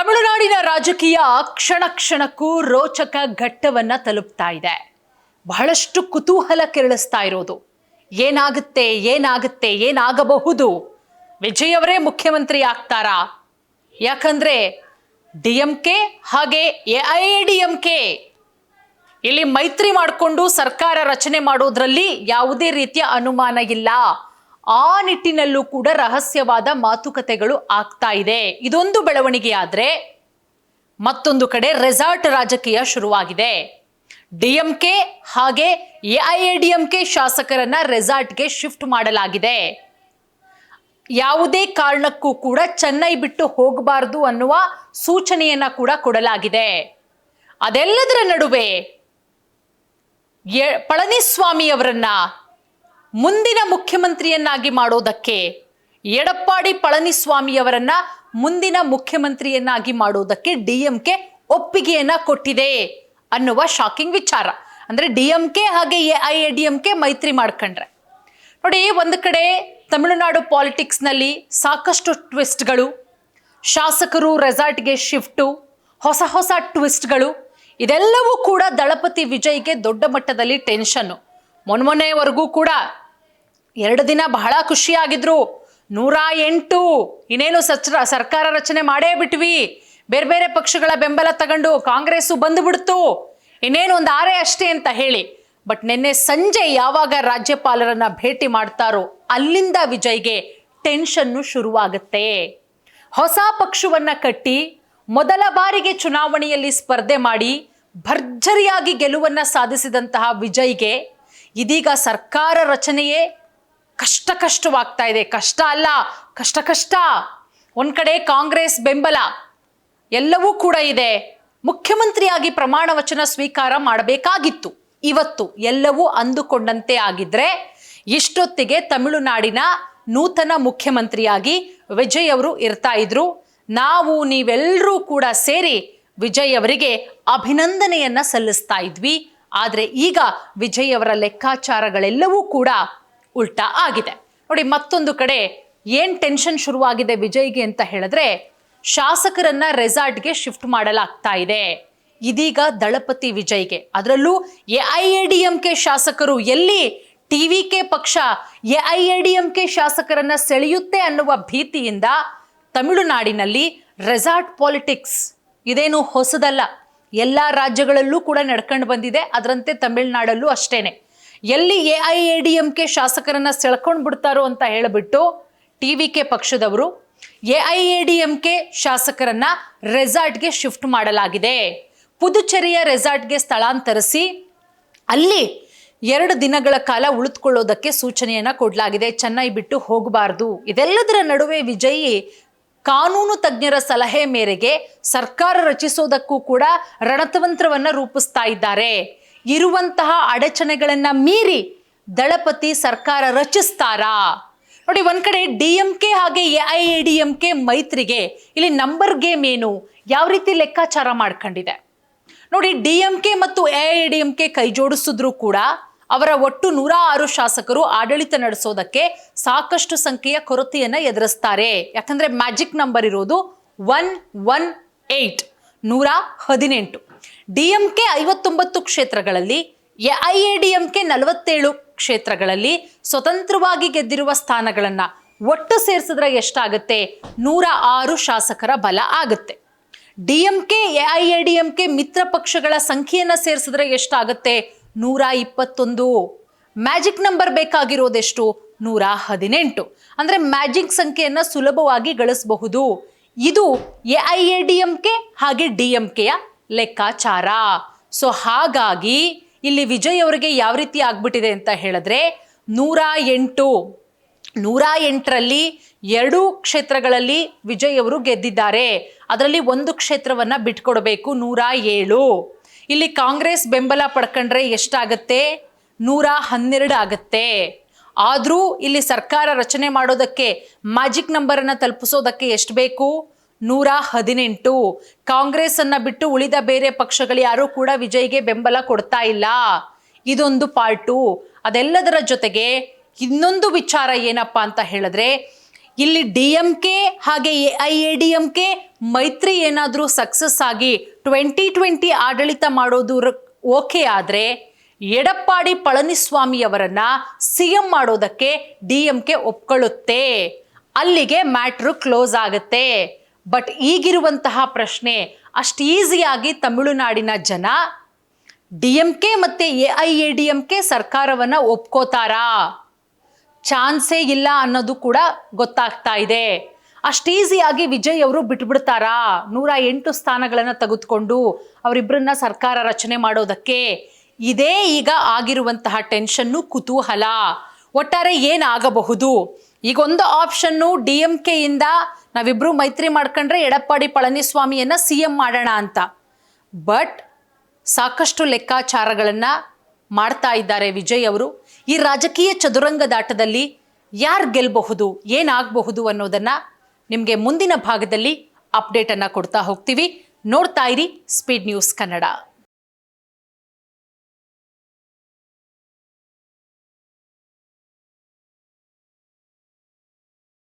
ತಮಿಳುನಾಡಿನ ರಾಜಕೀಯ ಕ್ಷಣ ಕ್ಷಣಕ್ಕೂ ರೋಚಕ ಘಟ್ಟವನ್ನ ತಲುಪ್ತಾ ಇದೆ. ಬಹಳಷ್ಟು ಕುತೂಹಲ ಕೆರಳಿಸ್ತಾ ಇರೋದು ಏನಾಗಬಹುದು? ವಿಜಯ್ ಅವರೇ ಮುಖ್ಯಮಂತ್ರಿ ಆಗ್ತಾರಾ? ಯಾಕಂದ್ರೆ ಡಿಎಂಕೆ ಹಾಗೆ ಎಐಎಡಿಎಂಕೆ ಇಲ್ಲಿ ಮೈತ್ರಿ ಮಾಡಿಕೊಂಡು ಸರ್ಕಾರ ರಚನೆ ಮಾಡೋದ್ರಲ್ಲಿ ಯಾವುದೇ ರೀತಿಯ ಅನುಮಾನ ಇಲ್ಲ. ಆ ನಿಟ್ಟಿನಲ್ಲೂ ಕೂಡ ರಹಸ್ಯವಾದ ಮಾತುಕತೆಗಳು ಆಗ್ತಾ ಇದೆ. ಇದೊಂದು ಬೆಳವಣಿಗೆ ಆದ್ರೆ ಮತ್ತೊಂದು ಕಡೆ ರೆಸಾರ್ಟ್ ರಾಜಕೀಯ ಶುರುವಾಗಿದೆ. ಡಿಎಂಕೆ ಹಾಗೆ ಎಐಎಡಿಎಂಕೆ ಶಾಸಕರನ್ನ ರೆಸಾರ್ಟ್ಗೆ ಶಿಫ್ಟ್ ಮಾಡಲಾಗಿದೆ. ಯಾವುದೇ ಕಾರಣಕ್ಕೂ ಕೂಡ ಚೆನ್ನೈ ಬಿಟ್ಟು ಹೋಗಬಾರದು ಅನ್ನುವ ಸೂಚನೆಯನ್ನ ಕೂಡ ಕೊಡಲಾಗಿದೆ. ಅದೆಲ್ಲದರ ನಡುವೆ ಪಳನಿಸ್ವಾಮಿ ಅವರನ್ನ ಮುಂದಿನ ಮುಖ್ಯಮಂತ್ರಿಯನ್ನಾಗಿ ಮಾಡೋದಕ್ಕೆ, ಎಡಪ್ಪಾಡಿ ಪಳನಿಸ್ವಾಮಿ ಅವರನ್ನ ಮುಂದಿನ ಮುಖ್ಯಮಂತ್ರಿಯನ್ನಾಗಿ ಮಾಡೋದಕ್ಕೆ ಡಿಎಂಕೆ ಒಪ್ಪಿಗೆಯನ್ನ ಕೊಟ್ಟಿದೆ ಅನ್ನುವ ಶಾಕಿಂಗ್ ವಿಚಾರ. ಅಂದ್ರೆ ಡಿಎಂಕೆ ಹಾಗೆ ಎಐಎಡಿಎಂಕೆ ಮೈತ್ರಿ ಮಾಡ್ಕೊಂಡ್ರೆ ನೋಡಿ, ಒಂದು ಕಡೆ ತಮಿಳುನಾಡು ಪಾಲಿಟಿಕ್ಸ್ ನಲ್ಲಿ ಸಾಕಷ್ಟು ಟ್ವಿಸ್ಟ್ಗಳು, ಶಾಸಕರು ರೆಸಾರ್ಟ್ಗೆ ಶಿಫ್ಟು, ಹೊಸ ಹೊಸ ಟ್ವಿಸ್ಟ್ಗಳು, ಇದೆಲ್ಲವೂ ಕೂಡ ದಳಪತಿ ವಿಜಯ್ಗೆ ದೊಡ್ಡ ಮಟ್ಟದಲ್ಲಿ ಟೆನ್ಷನ್. ಮೊನ್ನೆವರೆಗೂ ಕೂಡ 2 ದಿನ ಬಹಳ ಖುಷಿಯಾಗಿದ್ರು. 108 ಇನ್ನೇನು ಸರ್ಕಾರ ರಚನೆ ಮಾಡೇ ಬಿಟ್ವಿ, ಬೇರೆ ಬೇರೆ ಪಕ್ಷಗಳ ಬೆಂಬಲ ತಗೊಂಡು ಕಾಂಗ್ರೆಸ್ ಬಂದು ಬಿಡ್ತು, ಇನ್ನೇನು ಒಂದು 6 ಅಷ್ಟೇ ಅಂತ ಹೇಳಿ. ಬಟ್ ನಿನ್ನೆ ಸಂಜೆ ಯಾವಾಗ ರಾಜ್ಯಪಾಲರನ್ನ ಭೇಟಿ ಮಾಡ್ತಾರೋ ಅಲ್ಲಿಂದ ವಿಜಯ್ಗೆ ಟೆನ್ಷನ್ನು ಶುರುವಾಗುತ್ತೆ. ಹೊಸ ಪಕ್ಷವನ್ನ ಕಟ್ಟಿ ಮೊದಲ ಬಾರಿಗೆ ಚುನಾವಣೆಯಲ್ಲಿ ಸ್ಪರ್ಧೆ ಮಾಡಿ ಭರ್ಜರಿಯಾಗಿ ಗೆಲುವನ್ನ ಸಾಧಿಸಿದಂತಹ ವಿಜಯ್ಗೆ ಇದೀಗ ಸರ್ಕಾರ ರಚನೆಯೇ ಕಷ್ಟವಾಗ್ತಾ ಇದೆ. ಕಷ್ಟ ಅಲ್ಲ, ಕಷ್ಟ. ಒಂದ್ ಕಡೆ ಕಾಂಗ್ರೆಸ್ ಬೆಂಬಲ ಎಲ್ಲವೂ ಕೂಡ ಇದೆ. ಮುಖ್ಯಮಂತ್ರಿಯಾಗಿ ಪ್ರಮಾಣ ವಚನ ಸ್ವೀಕಾರ ಮಾಡಬೇಕಾಗಿತ್ತು ಇವತ್ತು. ಎಲ್ಲವೂ ಅಂದುಕೊಂಡಂತೆ ಆಗಿದ್ರೆ ಇಷ್ಟೊತ್ತಿಗೆ ತಮಿಳುನಾಡಿನ ನೂತನ ಮುಖ್ಯಮಂತ್ರಿಯಾಗಿ ವಿಜಯ್ ಅವರು ಇರ್ತಾ ಇದ್ರು. ನೀವೆಲ್ಲರೂ ಕೂಡ ಸೇರಿ ವಿಜಯ್ ಅವರಿಗೆ ಅಭಿನಂದನೆಯನ್ನ ಸಲ್ಲಿಸ್ತಾ ಇದ್ವಿ. ಆದ್ರೆ ಈಗ ವಿಜಯ್ ಅವರ ಲೆಕ್ಕಾಚಾರಗಳೆಲ್ಲವೂ ಕೂಡ ಉಲ್ಟಾ ಆಗಿದೆ. ನೋಡಿ, ಮತ್ತೊಂದು ಕಡೆ ಏನ್ ಟೆನ್ಷನ್ ಶುರುವಾಗಿದೆ ವಿಜಯ್ಗೆ ಅಂತ ಹೇಳಿದ್ರೆ, ಶಾಸಕರನ್ನ ರೆಸಾರ್ಟ್ಗೆ ಶಿಫ್ಟ್ ಮಾಡಲಾಗ್ತಾ ಇದೆ. ಇದೀಗ ದಳಪತಿ ವಿಜಯ್ಗೆ, ಅದರಲ್ಲೂ ಎಐಎಡಿಎಂಕೆ ಶಾಸಕರು ಎಲ್ಲಿ ಟಿವಿಕೆ ಪಕ್ಷ ಎಐಎಡಿಎಂಕೆ ಶಾಸಕರನ್ನ ಸೆಳೆಯುತ್ತೆ ಅನ್ನುವ ಭೀತಿಯಿಂದ ತಮಿಳುನಾಡಿನಲ್ಲಿ ರೆಸಾರ್ಟ್ ಪಾಲಿಟಿಕ್ಸ್ ಇದೇನು ಹೊಸದಲ್ಲ, ಎಲ್ಲ ರಾಜ್ಯಗಳಲ್ಲೂ ಕೂಡ ನಡ್ಕೊಂಡು ಬಂದಿದೆ. ಅದರಂತೆ ತಮಿಳುನಾಡಲ್ಲೂ ಅಷ್ಟೇನೆ. ಎಲ್ಲಿ ಎಐಎಡಿಎಂಕೆ ಶಾಸಕರನ್ನ ಸೆಳ್ಕೊಂಡು ಬಿಡ್ತಾರೋ ಅಂತ ಹೇಳಿಬಿಟ್ಟು ಟಿವಿಕೆ ಪಕ್ಷದವರು ಎಐಎಡಿಎಂಕೆ ಶಾಸಕರನ್ನ ರೆಸಾರ್ಟ್ಗೆ ಶಿಫ್ಟ್ ಮಾಡಲಾಗಿದೆ. ಪುದುಚೇರಿಯ ರೆಸಾರ್ಟ್ಗೆ ಸ್ಥಳಾಂತರಿಸಿ ಅಲ್ಲಿ 2 ದಿನಗಳ ಕಾಲ ಉಳಿದುಕೊಳ್ಳೋದಕ್ಕೆ ಸೂಚನೆಯನ್ನ ಕೊಡಲಾಗಿದೆ. ಚೆನ್ನೈ ಬಿಟ್ಟು ಹೋಗಬಾರದು. ಇದೆಲ್ಲದರ ನಡುವೆ ವಿಜಯ್ ಕಾನೂನು ತಜ್ಞರ ಸಲಹೆ ಮೇರೆಗೆ ಸರ್ಕಾರ ರಚಿಸೋದಕ್ಕೂ ಕೂಡ ರಣತಂತ್ರವನ್ನ ರೂಪಿಸ್ತಾ ಇದ್ದಾರೆ. ಇರುವಂತಹ ಅಡಚಣೆಗಳನ್ನ ಮೀರಿ ದಳಪತಿ ಸರ್ಕಾರ ರಚಿಸ್ತಾರಾ? ನೋಡಿ, ಒಂದ್ ಕಡೆ ಡಿಎಂಕೆ ಹಾಗೆ ಎಐಎಡಿಎಂಕೆ ಮೈತ್ರಿಗೆ ಇಲ್ಲಿ ನಂಬರ್ ಗೇಮ್ ಏನು, ಯಾವ ರೀತಿ ಲೆಕ್ಕಾಚಾರ ಮಾಡ್ಕೊಂಡಿದೆ ನೋಡಿ. ಡಿಎಂಕೆ ಮತ್ತು ಎಐಎಡಿಎಂಕೆ ಕೈ ಜೋಡಿಸಿದ್ರು ಕೂಡ ಅವರ ಒಟ್ಟು 106 ಶಾಸಕರು ಆಡಳಿತ ನಡೆಸೋದಕ್ಕೆ ಸಾಕಷ್ಟು ಸಂಖ್ಯೆಯ ಕೊರತೆಯನ್ನ ಎದುರಿಸ್ತಾರೆ. ಯಾಕಂದ್ರೆ ಮ್ಯಾಜಿಕ್ ನಂಬರ್ ಇರೋದು 118, 118. ಡಿಎಂಕೆ 59 ಕ್ಷೇತ್ರಗಳಲ್ಲಿ, ಎಐಎಡಿಎಂಕೆ 47 ಕ್ಷೇತ್ರಗಳಲ್ಲಿ ಸ್ವತಂತ್ರವಾಗಿ ಗೆದ್ದಿರುವ ಸ್ಥಾನಗಳನ್ನ ಒಟ್ಟು ಸೇರಿಸಿದ್ರೆ ಎಷ್ಟಾಗುತ್ತೆ? 106 ಶಾಸಕರ ಬಲ ಆಗುತ್ತೆ. ಡಿಎಂಕೆ ಎಐಎಡಿಎಂಕೆ ಮಿತ್ರ ಪಕ್ಷಗಳ ಸಂಖ್ಯೆಯನ್ನ ಸೇರಿಸಿದ್ರೆ ಎಷ್ಟಾಗುತ್ತೆ? 121. ಮ್ಯಾಜಿಕ್ ನಂಬರ್ ಬೇಕಾಗಿರೋದೆಷ್ಟು? 118. ಅಂದ್ರೆ ಮ್ಯಾಜಿಕ್ ಸಂಖ್ಯೆಯನ್ನ ಸುಲಭವಾಗಿ ಗಳಿಸಬಹುದು. ಇದು ಎಐಎಡಿಎಂಕೆ ಹಾಗೆ ಡಿಎಂಕೆಯ ಲೆಕ್ಕಾಚಾರ. ಸೊ ಹಾಗಾಗಿ ಇಲ್ಲಿ ವಿಜಯ್ ಅವರಿಗೆ ಯಾವ ರೀತಿ ಆಗ್ಬಿಟ್ಟಿದೆ ಅಂತ ಹೇಳಿದ್ರೆ, 108ರಲ್ಲಿ 2 ಕ್ಷೇತ್ರಗಳಲ್ಲಿ ವಿಜಯ್ ಅವರು ಗೆದ್ದಿದ್ದಾರೆ. ಅದರಲ್ಲಿ 1 ಕ್ಷೇತ್ರವನ್ನ ಬಿಟ್ಕೊಡ್ಬೇಕು, 107. ಇಲ್ಲಿ ಕಾಂಗ್ರೆಸ್ ಬೆಂಬಲ ಪಡ್ಕೊಂಡ್ರೆ ಎಷ್ಟಾಗತ್ತೆ? 112 ಆಗತ್ತೆ. ಆದ್ರೂ ಇಲ್ಲಿ ಸರ್ಕಾರ ರಚನೆ ಮಾಡೋದಕ್ಕೆ ಮ್ಯಾಜಿಕ್ ನಂಬರ್ ಅನ್ನ ತಲುಪಿಸೋದಕ್ಕೆ ಎಷ್ಟು ಬೇಕು? 118. ಕಾಂಗ್ರೆಸ್ ಅನ್ನ ಬಿಟ್ಟು ಉಳಿದ ಬೇರೆ ಪಕ್ಷಗಳು ಯಾರು ಕೂಡ ವಿಜಯ್ಗೆ ಬೆಂಬಲ ಕೊಡ್ತಾ ಇಲ್ಲ. ಇದೊಂದು ಪಾರ್ಟು. ಅದೆಲ್ಲದರ ಜೊತೆಗೆ ಇನ್ನೊಂದು ವಿಚಾರ ಏನಪ್ಪಾ ಅಂತ ಹೇಳಿದ್ರೆ, ಇಲ್ಲಿ DMK ಹಾಗೆ AIADMK ಮೈತ್ರಿ ಏನಾದರೂ ಸಕ್ಸಸ್ ಆಗಿ 2020 ಆಡಳಿತ ಮಾಡೋದು ಓಕೆ ಆದರೆ ಎಡಪ್ಪಾಡಿ ಪಳನಿಸ್ವಾಮಿ ಅವರನ್ನ CM ಮಾಡೋದಕ್ಕೆ DMK ಒಪ್ಕೊಳ್ಳುತ್ತೆ. ಅಲ್ಲಿಗೆ ಮ್ಯಾಟ್ರು ಕ್ಲೋಸ್ ಆಗುತ್ತೆ. ಬಟ್ ಈಗಿರುವಂತಹ ಪ್ರಶ್ನೆ, ಅಷ್ಟು ಈಸಿಯಾಗಿ ತಮಿಳುನಾಡಿನ ಜನ DMK ಮತ್ತು AIADMK ಸರ್ಕಾರವನ್ನು ಒಪ್ಕೋತಾರಾ? ಚಾನ್ಸೇ ಇಲ್ಲ ಅನ್ನೋದು ಕೂಡ ಗೊತ್ತಾಗ್ತಾ ಇದೆ. ಅಷ್ಟು ಈಸಿಯಾಗಿ ವಿಜಯ್ ಅವರು ಬಿಟ್ಬಿಡ್ತಾರಾ 108 ಸ್ಥಾನಗಳನ್ನು ತೆಗೆದುಕೊಂಡು ಅವರಿಬ್ಬರನ್ನ ಸರ್ಕಾರ ರಚನೆ ಮಾಡೋದಕ್ಕೆ? ಇದೇ ಈಗ ಆಗಿರುವಂತಹ ಟೆನ್ಷನ್ನು, ಕುತೂಹಲ. ಒಟ್ಟಾರೆ ಏನಾಗಬಹುದು? ಈಗ ಒಂದು ಆಪ್ಷನ್ನು DMK ಇಂದ ನಾವಿಬ್ರು ಮೈತ್ರಿ ಮಾಡ್ಕೊಂಡ್ರೆ ಎಡಪ್ಪಾಡಿ ಪಳನಿಸ್ವಾಮಿಯನ್ನ CM ಮಾಡೋಣ ಅಂತ. ಬಟ್ ಸಾಕಷ್ಟು ಲೆಕ್ಕಾಚಾರಗಳನ್ನು ಮಾಡ್ತಾ ಇದ್ದಾರೆ ವಿಜಯ್ ಅವರು. ಈ ರಾಜಕೀಯ ಚದುರಂಗದಾಟದಲ್ಲಿ ಯಾರು ಗೆಲ್ಲಬಹುದು, ಏನಾಗಬಹುದು ಅನ್ನೋದನ್ನ ನಿಮಗೆ ಮುಂದಿನ ಭಾಗದಲ್ಲಿ ಅಪ್ಡೇಟನ್ನು ಕೊಡ್ತಾ ಹೋಗ್ತೀವಿ. ನೋಡ್ತಾ ಇರಿ ಸ್ಪೀಡ್ ನ್ಯೂಸ್ ಕನ್ನಡ.